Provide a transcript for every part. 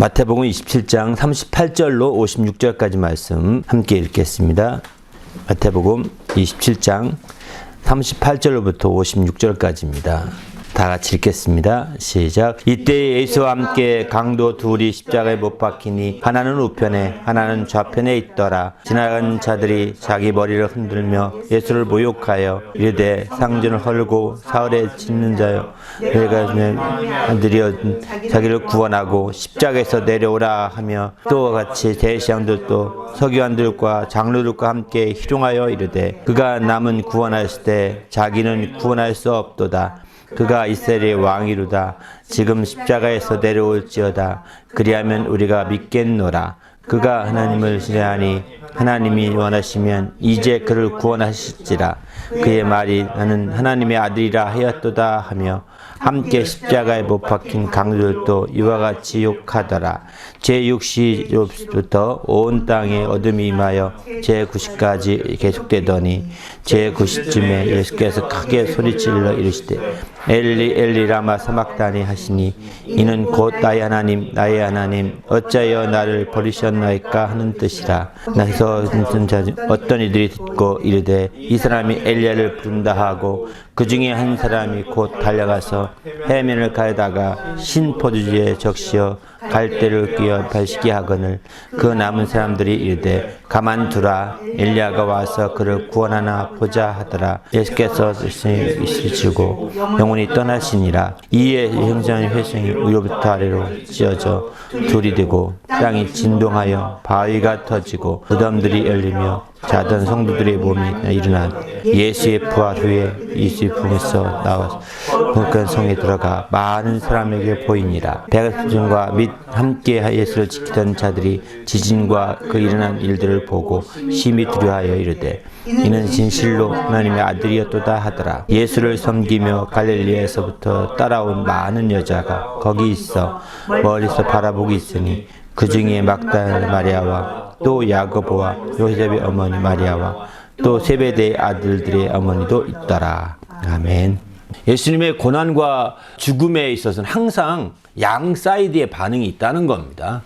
마태복음 27장 38절로 56절까지 말씀 함께 읽겠습니다. 마태복음 27장 38절로부터 56절까지입니다. 다 같이 읽겠습니다. 시작. 이때 예수와 함께 강도 둘이 십자가에 못 박히니 하나는 우편에 하나는 좌편에 있더라. 지나가는 자들이 자기 머리를 흔들며 예수를 모욕하여 이르되 상전을 헐고 사흘에 짓는 자여 너희가 아들이여 자기를 구원하고 십자가에서 내려오라 하며 또 같이 대제사장들도 서기관들과 장로들과 함께 희롱하여 이르되 그가 남은 구원하였을 때 자기는 구원할 수 없도다. 그가 이스라엘의 왕이로다. 지금 십자가에서 내려올지어다. 그리하면 우리가 믿겠노라. 그가 하나님을 신뢰하니 하나님이 원하시면 이제 그를 구원하실지라. 그의 말이 나는 하나님의 아들이라 하였도다 하며 함께 십자가에 못 박힌 강도들도 이와 같이 욕하더라. 제6시부터 온 땅에 어둠이 임하여 제9시까지 계속되더니 제9시쯤에 예수께서 크게 소리질러 이르시되 엘리 엘리 라마 사막다니 하시니 이는 곧 나의 하나님 나의 하나님 어찌하여 나를 버리셨나이까 하는 뜻이라. 나서 어떤 이들이 듣고 이르되 이 사람이 엘리야를 부른다 하고 그 중에 한 사람이 곧 달려가서 해면을 가다가 신포도주에 적시어 갈대를 끼어 발시게 하거늘 그 남은 사람들이 이르되 가만두라 엘리야가 와서 그를 구원하나 보자 하더라. 예수께서 있으시고 영혼이 떠나시니라. 이에 형제의 회성이 위로부터 아래로 찢어져 둘이 되고 땅이 진동하여 바위가 터지고 무덤들이 열리며 자던 성도들의 몸이 일어나 예수의 부활 후에 예수의 품에서 나와서 그 성에 들어가 많은 사람에게 보이니라. 백성과 및 함께 예수를 지키던 자들이 지진과 그 일어난 일들을 보고 심히 두려워하여 이르되 이는 진실로 하나님의 아들이었도다 하더라. 예수를 섬기며 갈릴리에서부터 따라온 많은 여자가 거기 있어 멀리서 바라보고 있으니 그 중에 막달라 마리아와 또 야고보와 요셉의 어머니 마리아와 또 세베대의 아들들의 어머니도 있더라. 아멘. 예수님의 고난과 죽음에 있어서는 항상 양 사이드의 반응이 있다는 겁니다.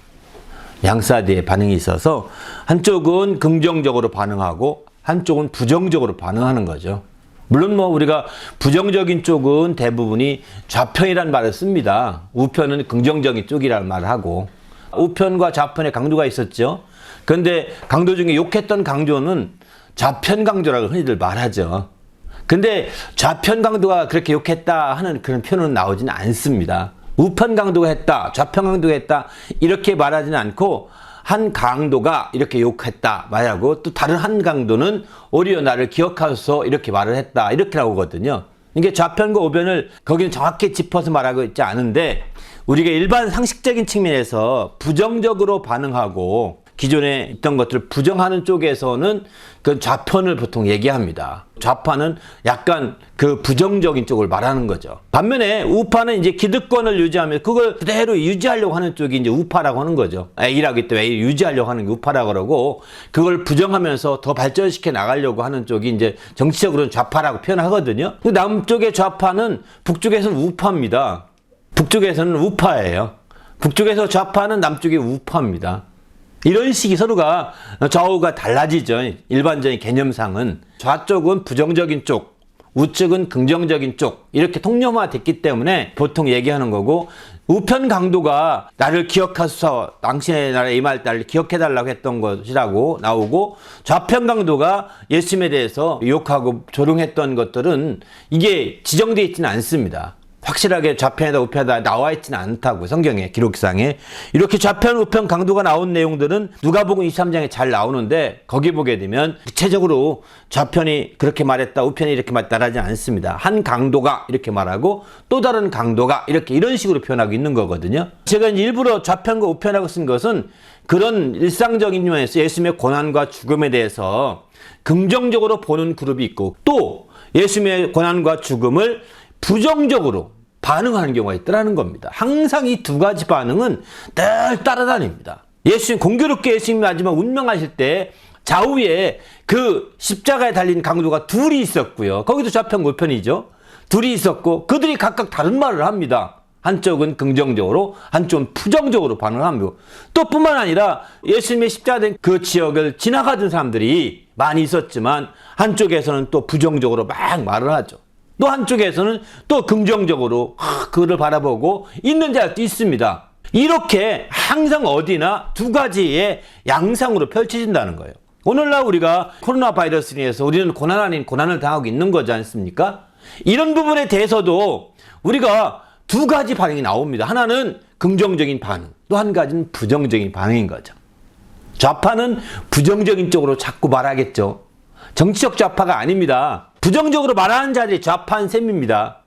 양 사이드의 반응이 있어서 한쪽은 긍정적으로 반응하고 한쪽은 부정적으로 반응하는 거죠. 물론 우리가 부정적인 쪽은 대부분이 좌편이라는 말을 씁니다. 우편은 긍정적인 쪽이라는 말을 하고 우편과 좌편에 강도가 있었죠. 그런데 강도 중에 욕했던 강도는 좌편 강도라고 흔히들 말하죠. 근데 좌편 강도가 그렇게 욕했다 하는 그런 표현은 나오지는 않습니다. 우편 강도가 했다, 좌편 강도가 했다 이렇게 말하지는 않고 한 강도가 이렇게 욕했다 말하고 또 다른 한 강도는 오히려 나를 기억하소서 이렇게 말을 했다 이렇게 나오거든요. 이게 좌편과 우편을 거기는 정확히 짚어서 말하고 있지 않은데 우리가 일반 상식적인 측면에서 부정적으로 반응하고 기존에 있던 것들을 부정하는 쪽에서는 그 좌편을 보통 얘기합니다. 좌파는 약간 그 부정적인 쪽을 말하는 거죠. 반면에 우파는 이제 기득권을 유지하며 그걸 그대로 유지하려고 하는 쪽이 이제 우파라고 하는 거죠. A라기 때문에 A를 유지하려고 하는 게 우파라고 그러고 그걸 부정하면서 더 발전시켜 나가려고 하는 쪽이 이제 정치적으로는 좌파라고 표현하거든요. 남쪽의 좌파는 북쪽에서는 우파입니다. 북쪽에서는 우파예요. 북쪽에서 좌파는 남쪽의 우파입니다. 이런 식이 서로가 좌우가 달라지죠. 일반적인 개념상은 좌쪽은 부정적인 쪽, 우측은 긍정적인 쪽 이렇게 통념화됐기 때문에 보통 얘기하는 거고 우편 강도가 나를 기억하소서 당신의 나라에 임할 때를 기억해달라고 했던 것이라고 나오고 좌편 강도가 예수님에 대해서 욕하고 조롱했던 것들은 이게 지정되어 있지는 않습니다. 확실하게 좌편에다 우편에다 나와 있지는 않다고 성경의 기록상에 이렇게 좌편 우편 강도가 나온 내용들은 누가복음 23장에 잘 나오는데 거기 보게 되면 구체적으로 좌편이 그렇게 말했다 우편이 이렇게 말했다라지 않습니다. 한 강도가 이렇게 말하고 또 다른 강도가 이렇게 이런 식으로 표현하고 있는 거거든요. 제가 이제 일부러 좌편과 우편하고 쓴 것은 그런 일상적인 면에서 예수님의 고난과 죽음에 대해서 긍정적으로 보는 그룹이 있고 또 예수님의 고난과 죽음을 부정적으로 반응하는 경우가 있더라는 겁니다. 항상 이 두 가지 반응은 늘 따라다닙니다. 예수님 공교롭게 예수님이 마지막 운명하실 때 좌우에 그 십자가에 달린 강도가 둘이 있었고요. 거기도 좌편 우편이죠. 둘이 있었고 그들이 각각 다른 말을 합니다. 한쪽은 긍정적으로, 한쪽은 부정적으로 반응합니다. 또 뿐만 아니라 예수님의 십자가된 그 지역을 지나가던 사람들이 많이 있었지만 한쪽에서는 또 부정적으로 막 말을 하죠. 또 한쪽에서는 또 긍정적으로 그를 바라보고 있는 자도 있습니다. 이렇게 항상 어디나 두 가지의 양상으로 펼쳐진다는 거예요. 오늘날 우리가 코로나 바이러스로 인해서 우리는 고난 아닌 고난을 당하고 있는 거지 않습니까? 이런 부분에 대해서도 우리가 두 가지 반응이 나옵니다. 하나는 긍정적인 반응, 또 한 가지는 부정적인 반응인 거죠. 좌파는 부정적인 쪽으로 자꾸 말하겠죠. 정치적 좌파가 아닙니다. 부정적으로 말하는 자들이 좌파인 셈입니다.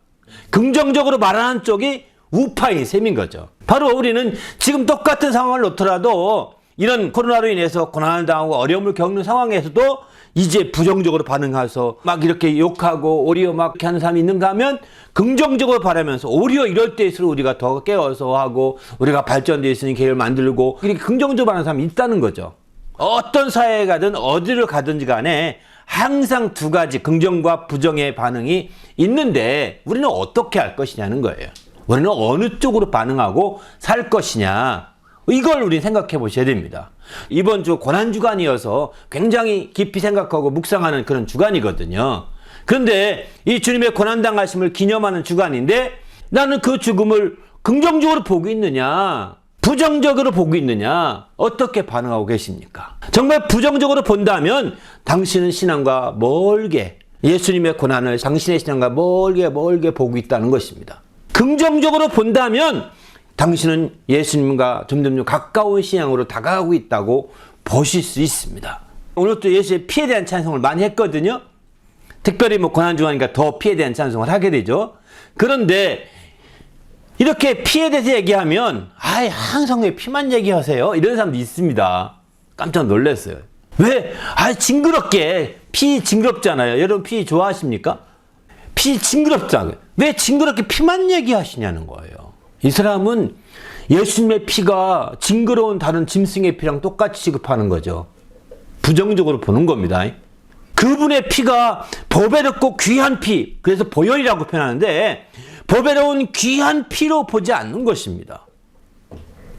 긍정적으로 말하는 쪽이 우파인 셈인 거죠. 바로 우리는 지금 똑같은 상황을 놓더라도 이런 코로나로 인해서 고난을 당하고 어려움을 겪는 상황에서도 이제 부정적으로 반응해서 막 이렇게 욕하고 오히려 막 이렇게 하는 사람이 있는가 하면 긍정적으로 바라면서 오히려 이럴 때일수록 우리가 더 깨워서 하고 우리가 발전되어 있으니 계획을 만들고 이렇게 긍정적으로 하는 사람이 있다는 거죠. 어떤 사회에 가든 어디를 가든지 간에 항상 두 가지 긍정과 부정의 반응이 있는데 우리는 어떻게 할 것이냐는 거예요. 우리는 어느 쪽으로 반응하고 살 것이냐, 이걸 우리 생각해 보셔야 됩니다. 이번 주 고난주간이어서 굉장히 깊이 생각하고 묵상하는 그런 주간이거든요. 그런데 이 주님의 고난당하심을 기념하는 주간인데 나는 그 죽음을 긍정적으로 보고 있느냐, 부정적으로 보고 있느냐, 어떻게 반응하고 계십니까? 정말 부정적으로 본다면 당신은 신앙과 멀게, 예수님의 고난을 당신의 신앙과 멀게 보고 있다는 것입니다. 긍정적으로 본다면 당신은 예수님과 점점 가까운 신앙으로 다가가고 있다고 보실 수 있습니다. 오늘 또 예수의 피에 대한 찬송을 많이 했거든요. 특별히 고난 중하니까 더 피에 대한 찬송을 하게 되죠. 그런데 이렇게 피에 대해서 얘기하면 항상 왜 피만 얘기하세요? 이런 사람도 있습니다. 깜짝 놀랐어요. 왜? 징그럽게, 피 징그럽잖아요. 여러분 피 좋아하십니까? 피 징그럽잖아요. 왜 징그럽게 피만 얘기하시냐는 거예요. 이 사람은 예수님의 피가 징그러운 다른 짐승의 피랑 똑같이 취급하는 거죠. 부정적으로 보는 겁니다. 그분의 피가 보배롭고 귀한 피, 그래서 보혈이라고 표현하는데 보배로운 귀한 피로 보지 않는 것입니다.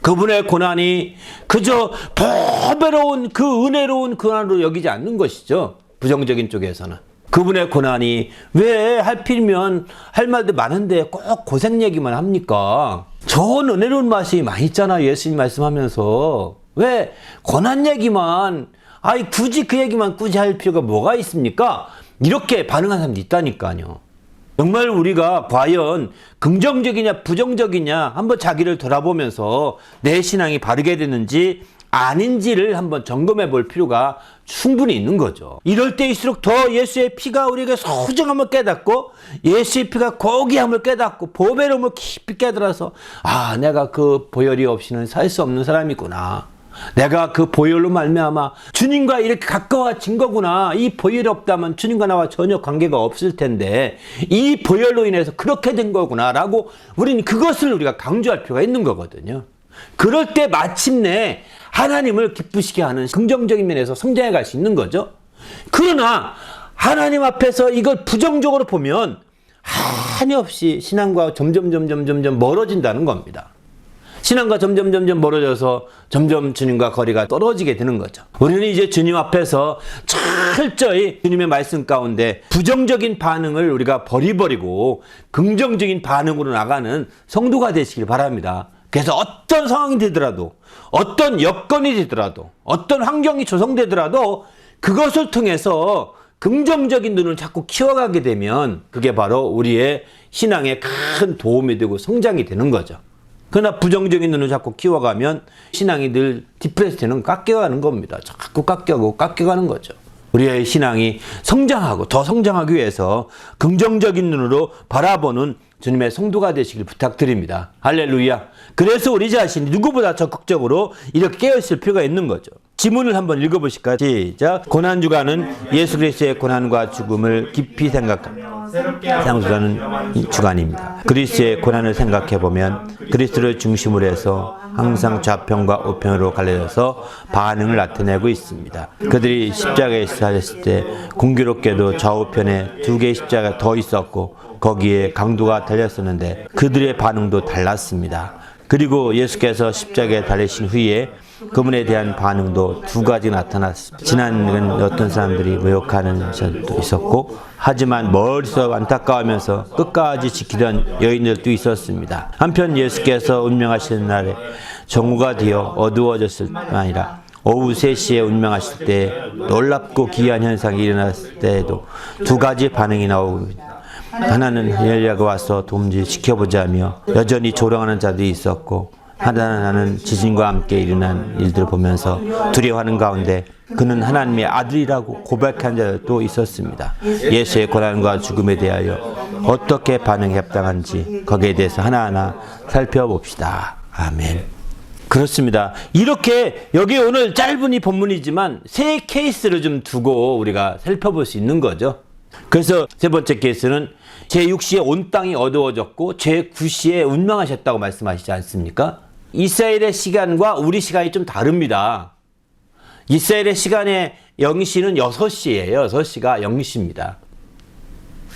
그분의 고난이 그저 보배로운 그 은혜로운 고난으로 여기지 않는 것이죠. 부정적인 쪽에서는. 그분의 고난이 왜 하필이면 할 말도 많은데 꼭 고생 얘기만 합니까? 좋은 은혜로운 맛이 많이 있잖아요. 예수님 말씀하면서. 왜 고난 얘기만, 굳이 그 얘기만 꾸지 할 필요가 뭐가 있습니까? 이렇게 반응하는 사람도 있다니까요. 정말 우리가 과연 긍정적이냐 부정적이냐 한번 자기를 돌아보면서 내 신앙이 바르게 되는지 아닌지를 한번 점검해 볼 필요가 충분히 있는 거죠. 이럴 때일수록 더 예수의 피가 우리에게 소중함을 깨닫고 예수의 피가 고귀함을 깨닫고 보배로움을 깊이 깨달아서 내가 그 보혈이 없이는 살 수 없는 사람이구나. 내가 그 보혈로 말미암아 주님과 이렇게 가까워진 거구나. 이 보혈이 없다면 주님과 나와 전혀 관계가 없을 텐데 이 보혈로 인해서 그렇게 된 거구나 라고 우리는 그것을 우리가 강조할 필요가 있는 거거든요. 그럴 때 마침내 하나님을 기쁘시게 하는 긍정적인 면에서 성장해 갈 수 있는 거죠. 그러나 하나님 앞에서 이걸 부정적으로 보면 한없이 신앙과 점점 멀어진다는 겁니다. 신앙과 점점 멀어져서 점점 주님과 거리가 떨어지게 되는 거죠. 우리는 이제 주님 앞에서 철저히 주님의 말씀 가운데 부정적인 반응을 우리가 버리고 긍정적인 반응으로 나가는 성도가 되시길 바랍니다. 그래서 어떤 상황이 되더라도, 어떤 여건이 되더라도, 어떤 환경이 조성되더라도 그것을 통해서 긍정적인 눈을 자꾸 키워가게 되면 그게 바로 우리의 신앙에 큰 도움이 되고 성장이 되는 거죠. 그러나 부정적인 눈을 자꾸 키워가면 신앙이 늘 디프레스 되는, 깎여가는 겁니다. 자꾸 깎여가는 거죠. 우리의 신앙이 성장하고 더 성장하기 위해서 긍정적인 눈으로 바라보는 주님의 성도가 되시길 부탁드립니다. 할렐루야. 그래서 우리 자신이 누구보다 적극적으로 이렇게 깨어있을 필요가 있는 거죠. 지문을 한번 읽어보실까요? 시작. 고난주간은 예수 그리스도의 고난과 죽음을 깊이 생각합니다. 상수하는 주간입니다. 그리스도의 고난을 생각해 보면 그리스도를 중심으로 해서 항상 좌편과 우편으로 갈라져서 반응을 나타내고 있습니다. 그들이 십자가에 달렸을 때 공교롭게도 좌우편에 두 개의 십자가가 더 있었고 거기에 강도가 달렸었는데 그들의 반응도 달랐습니다. 그리고 예수께서 십자가에 달리신 후에 그분에 대한 반응도 두 가지 나타났습니다. 지난은 어떤 사람들이 모욕하는 자들도 있었고 하지만 멀리서 안타까워하면서 끝까지 지키던 여인들도 있었습니다. 한편 예수께서 운명하시는 날에 정오가 되어 어두워졌을 뿐 아니라 오후 3시에 운명하실 때 놀랍고 기이한 현상이 일어났을 때에도 두 가지 반응이 나옵니다. 하나는 엘리야가 와서 도무지 지켜보자며 여전히 조롱하는 자들이 있었고 하나는 지진과 함께 일어난 일들을 보면서 두려워하는 가운데 그는 하나님의 아들이라고 고백한 자들도 있었습니다. 예수의 고난과 죽음에 대하여 어떻게 반응이 합당한지 거기에 대해서 하나하나 살펴봅시다. 아멘. 그렇습니다. 이렇게 여기 오늘 짧은 이 본문이지만 세 케이스를 좀 두고 우리가 살펴볼 수 있는 거죠. 그래서 세 번째 케이스는 제6시에 온 땅이 어두워졌고 제9시에 운명하셨다고 말씀하시지 않습니까? 이스라엘의 시간과 우리 시간이 좀 다릅니다. 이스라엘의 시간의 0시는 6시예요. 6시가 0시입니다.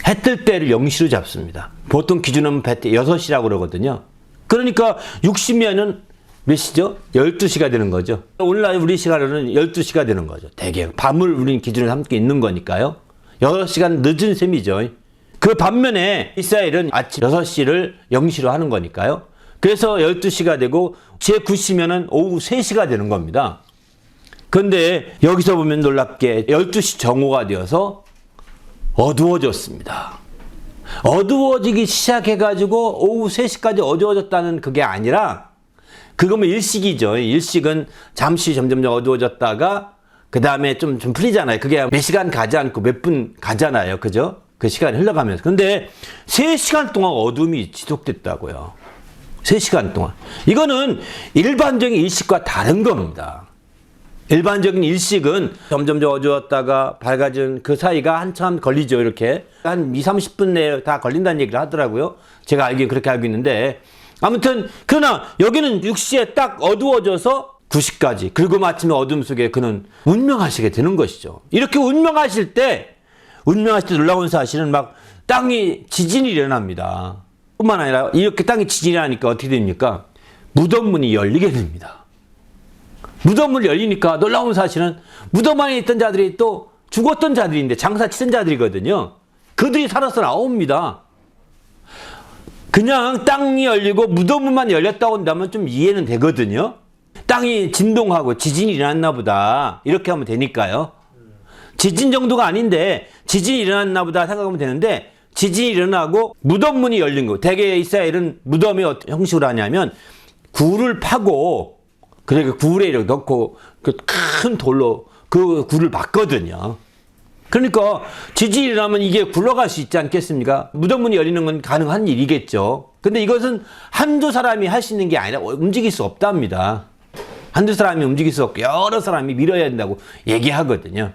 해 뜰 때를 0시로 잡습니다. 보통 기준은 6시라고 그러거든요. 그러니까 6시면은 몇 시죠? 12시가 되는 거죠. 오늘날 우리 시간으로는 12시가 되는 거죠. 대개 밤을 우리는 기준으로 삼고 있는 거니까요. 6시간 늦은 셈이죠. 그 반면에 이스라엘은 아침 6시를 0시로 하는 거니까요. 그래서 12시가 되고 제9시면은 오후 3시가 되는 겁니다. 그런데 여기서 보면 놀랍게 12시 정오가 되어서 어두워졌습니다. 어두워지기 시작해가지고 오후 3시까지 어두워졌다는 그게 아니라 그거면 일식이죠. 일식은 잠시 점점 어두워졌다가 그 다음에 좀 풀리잖아요. 그게 몇 시간 가지 않고 몇 분 가잖아요. 그죠? 그 시간이 흘러가면서. 근데 3시간 동안 어둠이 지속됐다고요. 3시간 동안. 이거는 일반적인 일식과 다른 겁니다. 일반적인 일식은 점점 어두웠다가 밝아진 그 사이가 한참 걸리죠. 이렇게. 한 20-30분 내에 다 걸린다는 얘기를 하더라고요. 제가 그렇게 알고 있는데. 아무튼, 그러나 여기는 6시에 딱 어두워져서 9시까지. 그리고 마침내 어둠 속에 그는 운명하시게 되는 것이죠. 이렇게 운명하실 때 놀라운 사실은 막 땅이 지진이 일어납니다. 뿐만 아니라 이렇게 땅이 지진이 나니까 어떻게 됩니까? 무덤문이 열리게 됩니다. 무덤문이 열리니까 놀라운 사실은 무덤 안에 있던 자들이 또 죽었던 자들인데 장사 치던 자들이거든요. 그들이 살아서 나옵니다. 그냥 땅이 열리고 무덤문만 열렸다고 한다면 좀 이해는 되거든요. 땅이 진동하고 지진이 일어났나 보다 이렇게 하면 되니까요. 지진 정도가 아닌데 지진이 일어났나 보다 생각하면 되는데 지진이 일어나고 무덤문이 열린 거. 대개 이스라엘은 무덤이 어떤 형식으로 하냐면 굴을 파고 그래 굴에 이렇게 넣고 그 큰 돌로 그 굴을 막거든요. 그러니까 지진이 일어나면 이게 굴러갈 수 있지 않겠습니까? 무덤문이 열리는 건 가능한 일이겠죠. 근데 이것은 한두 사람이 할 수 있는 게 아니라 움직일 수 없답니다. 한두 사람이 움직일 수 없고 여러 사람이 밀어야 된다고 얘기하거든요.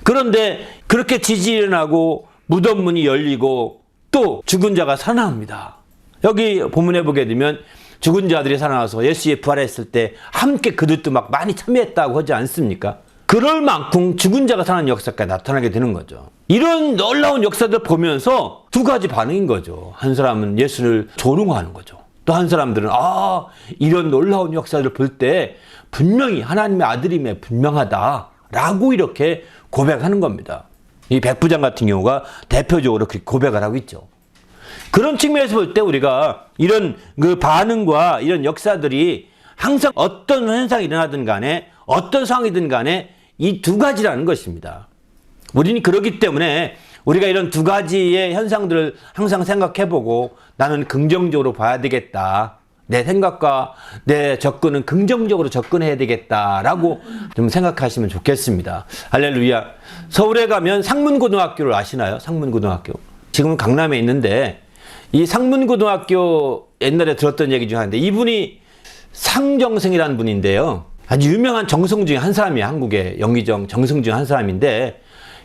그런데 그렇게 지진이 일어나고 무덤문이 열리고 또 죽은 자가 살아납니다. 여기 본문에 보게 되면 죽은 자들이 살아나서 예수의 부활했을 때 함께 그들도 막 많이 참여했다고 하지 않습니까? 그럴 만큼 죽은 자가 사는 역사가 나타나게 되는 거죠. 이런 놀라운 역사들 보면서 두 가지 반응인 거죠. 한 사람은 예수를 조롱하는 거죠. 또 한 사람들은 이런 놀라운 역사를 볼 때 분명히 하나님의 아들임에 분명하다라고 이렇게 고백하는 겁니다. 이 백부장 같은 경우가 대표적으로 그렇게 고백을 하고 있죠. 그런 측면에서 볼 때 우리가 이런 그 반응과 이런 역사들이 항상 어떤 현상이 일어나든 간에 어떤 상황이든 간에 이 두 가지라는 것입니다. 우리는 그렇기 때문에 우리가 이런 두 가지의 현상들을 항상 생각해보고 나는 긍정적으로 봐야 되겠다. 내 생각과 내 접근은 긍정적으로 접근해야 되겠다라고 좀 생각하시면 좋겠습니다. 할렐루야. 서울에 가면 상문고등학교를 아시나요? 상문고등학교. 지금은 강남에 있는데 이 상문고등학교 옛날에 들었던 얘기 중에 하나인데 이분이 상정승이라는 분인데요. 아주 유명한 정성 중에 한 사람이에요. 한국의 영의정 정성 중에 한 사람인데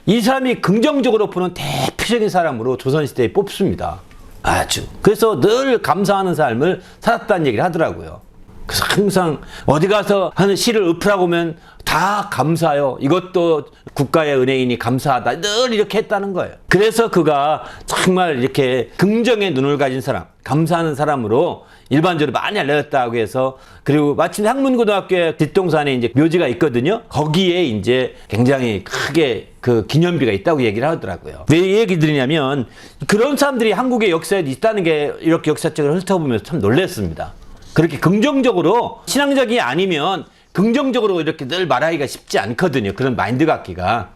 이 사람이 긍정적으로 보는 대표적인 사람으로 조선시대에 뽑습니다. 아주. 그래서 늘 감사하는 삶을 살았다는 얘기를 하더라고요. 그래서 항상 어디 가서 하는 시를 읊으라고 하면 다 감사요. 이것도 국가의 은혜이니 감사하다. 늘 이렇게 했다는 거예요. 그래서 그가 정말 이렇게 긍정의 눈을 가진 사람, 감사하는 사람으로 일반적으로 많이 알려졌다고 해서, 그리고 마침 학문고등학교에 뒷동산에 이제 묘지가 있거든요. 거기에 이제 굉장히 크게 그 기념비가 있다고 얘기를 하더라고요. 왜 이 얘기 드리냐면, 그런 사람들이 한국의 역사에 있다는 게 이렇게 역사책을 훑어보면서 참 놀랐습니다. 그렇게 긍정적으로, 신앙적이 아니면 긍정적으로 이렇게 늘 말하기가 쉽지 않거든요. 그런 마인드 갖기가.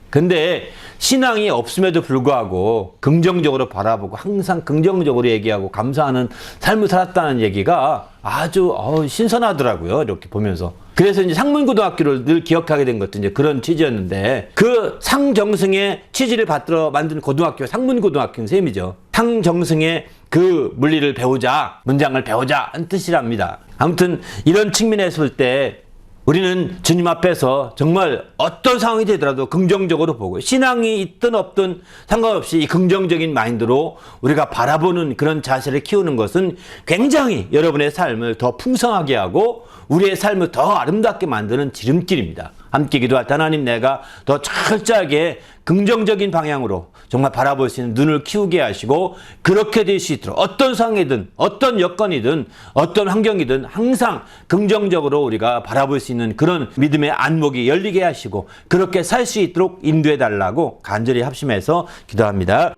근데 신앙이 없음에도 불구하고 긍정적으로 바라보고 항상 긍정적으로 얘기하고 감사하는 삶을 살았다는 얘기가 아주 신선하더라고요. 이렇게 보면서. 그래서 이제 상문고등학교를 늘 기억하게 된 것도 이제 그런 취지였는데, 그 상정승의 취지를 받들어 만든 고등학교가 상문고등학교인 셈이죠. 상정승의 그 물리를 배우자, 문장을 배우자 하는 뜻이랍니다. 아무튼 이런 측면에서 볼 때 우리는 주님 앞에서 정말 어떤 상황이 되더라도 긍정적으로 보고, 신앙이 있든 없든 상관없이 이 긍정적인 마인드로 우리가 바라보는 그런 자세를 키우는 것은 굉장히 여러분의 삶을 더 풍성하게 하고 우리의 삶을 더 아름답게 만드는 지름길입니다. 함께 기도할 때 하나님, 내가 더 철저하게 긍정적인 방향으로 정말 바라볼 수 있는 눈을 키우게 하시고, 그렇게 될 수 있도록 어떤 상황이든 어떤 여건이든 어떤 환경이든 항상 긍정적으로 우리가 바라볼 수 있는 그런 믿음의 안목이 열리게 하시고, 그렇게 살 수 있도록 인도해 달라고 간절히 합심해서 기도합니다.